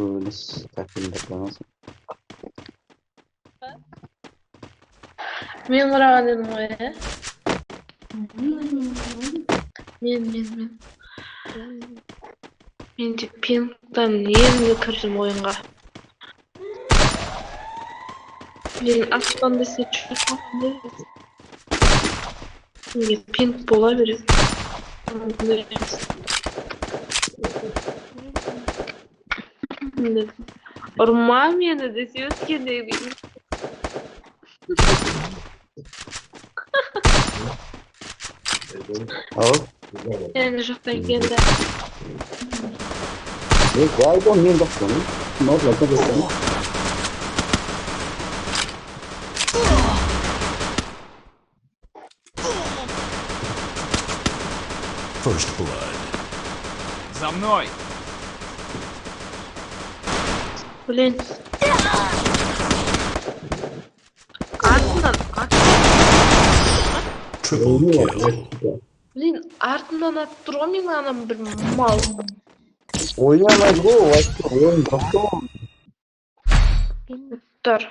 Tunis takvimde nasıl? Men uragan dedim ғой, Мен. Мен тек пинктан енді кірдім ойынға. Мен аспан десе чөкмағандай емес. Неге пинг бола береді? Мүмкін емес. Ұрма мені десе өткенде деймін. Al. Енді жоқтан келді. Men bakıyorum. Ne oldu? Ne oldu? First blood. За мной! Блин. Артынан. Triple kill. Блин, артынан атып тұр ғой менің анам бір мал. Oynayamaz bu. Oyun bakalım. Тұр.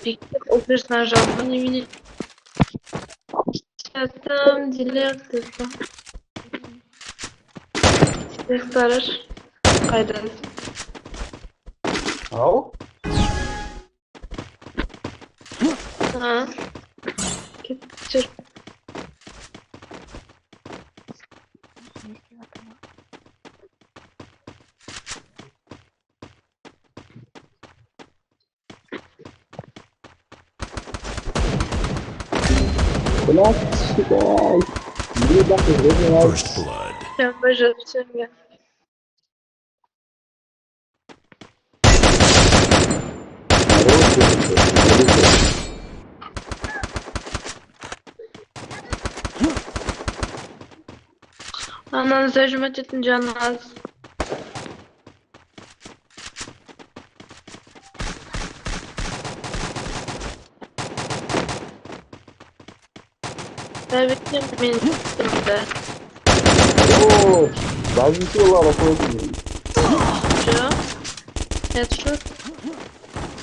Бектеп ол персонаж алған немене? Чатам, дилектор. Дилектор. Қайдан? Al. Кетіп жүр. Ulan süper. Bir bakıyorum. First blood. Yanında жатып сөнген. Ананы зажимать етін жаны аз. Бәбектен мен тұрмды. Oo. Bazı şeyler yapıyorum. Жо? Headshot.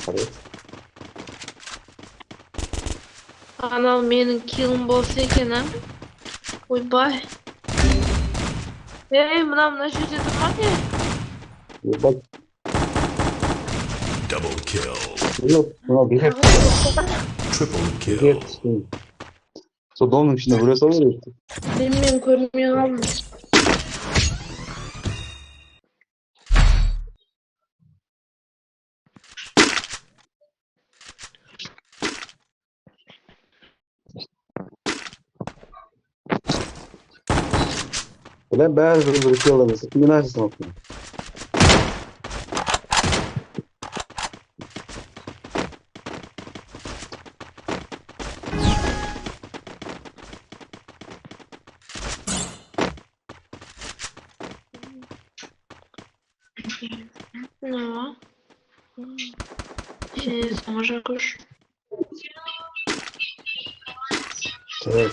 Evet. Анау менің килім болса екен, а? Ойбай. Ей, мына жерде тұрған не? Bak. Double kill. Yok. Buna bir hep. Triple kill. Hep. Sonra onun içinde buraya salıyor. Мен көрмей қалдым. Ulan bazı bir şey alamıyorsun. Şimdi nasıl sanatın? Ну. Сама кош. Evet.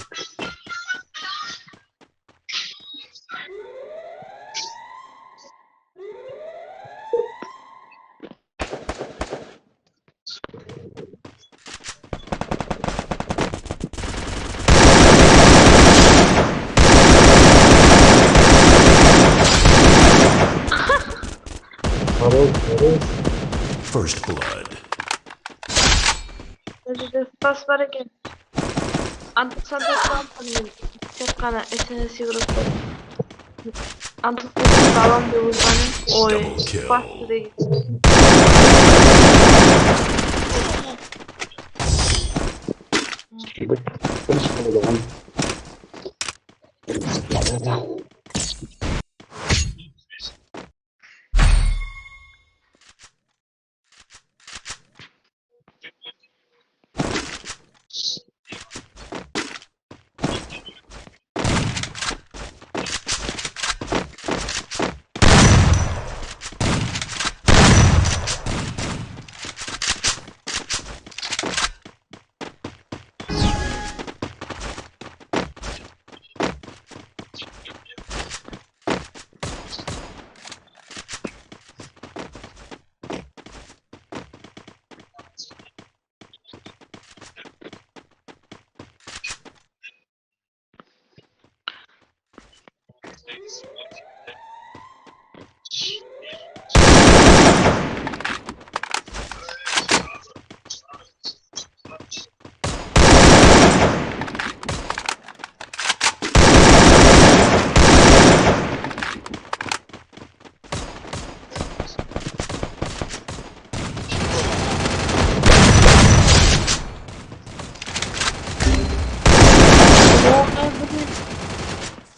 Evet. First blood. Мына жерде тас бар екен. Антық-сантық аламын мен. Тек қана СНС играсы. Антық-сантық аламын деп ойлағаным. Ой, басты деген. Bak. Ben şimdi bakalım.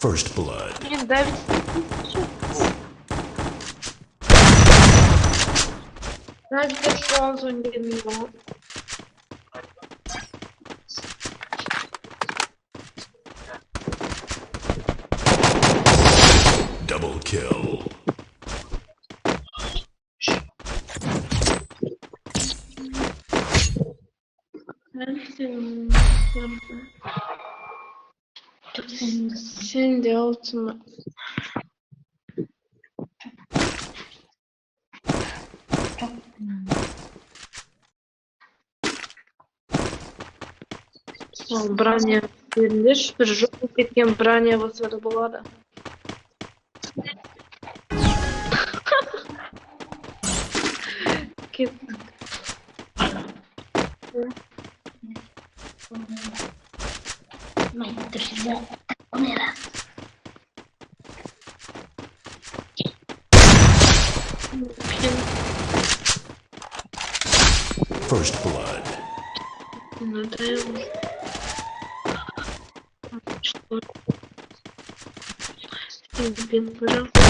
First blood. Блин, да ведь... Да ведь я сразу не видела. Double kill. Sen de ultima. Ол броня беріңдерші, бір жоқ кеткен броня болса да болады. Кеттік. First blood. Ну да его. Что? Пин, пожалуйста.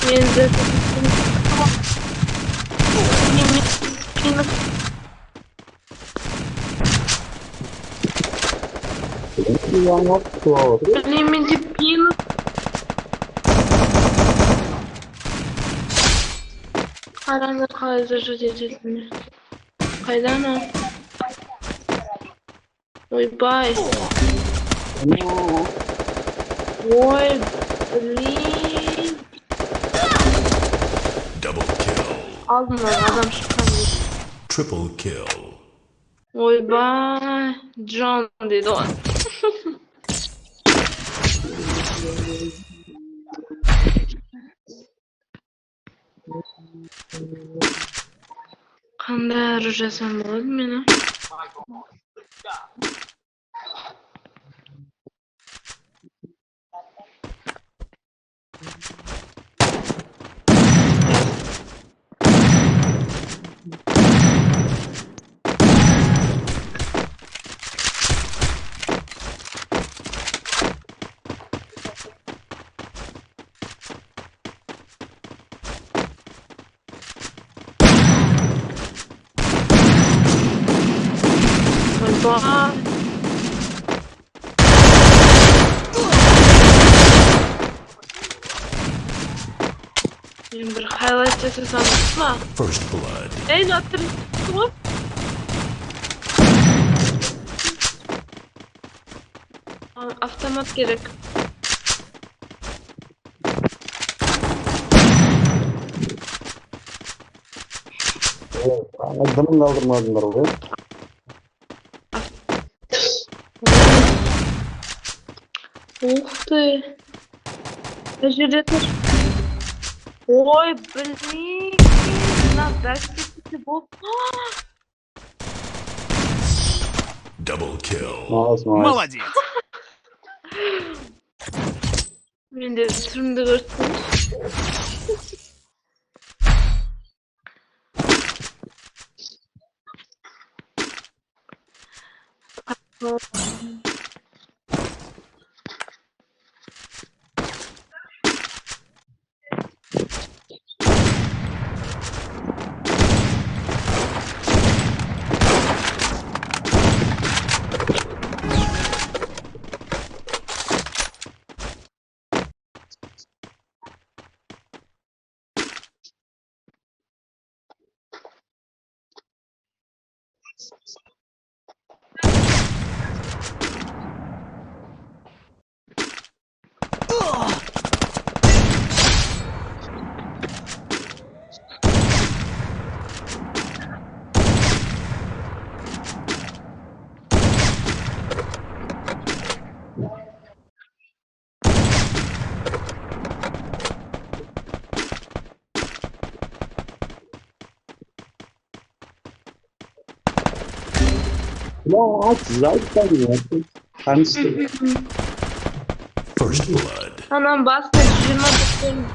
Мен за Yanlış çoğaldı. Блин, менде пин. Қараңдар қалай зажать ететінін. Қайдан ол? Ойбай. Ой, блин. Double kill. Алдымнан адам шыққан дейді. Triple kill. Ойбай. Джон дейді ғой. Қандай әрі жасам болады мені? Ойбай. Мен бір хайлайт жасасам ба? First blood. Ей, жатыр. Автомат керек. Adamın kaldırmadınlar oraya. Ух ты. Мына жерде тұр. Ой, блин. Мына бәккесі болды. Double kill. Nice. Молодец. Мен де түрімді көрсетейінші. Ya aç zaten ya. Tanıştı. First blood. Anam bastı. 20 bakıyorum.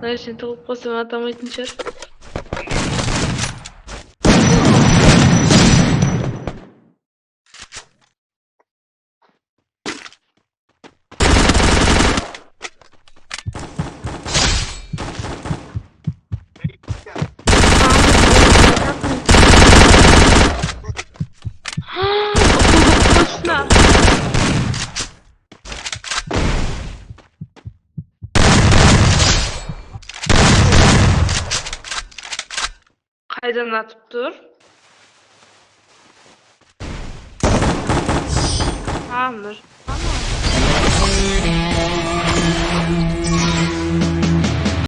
Ben şimdi tavuk basıyorum atamayın çar. Boşuna. Kaydan atıp dur. Tamamdır.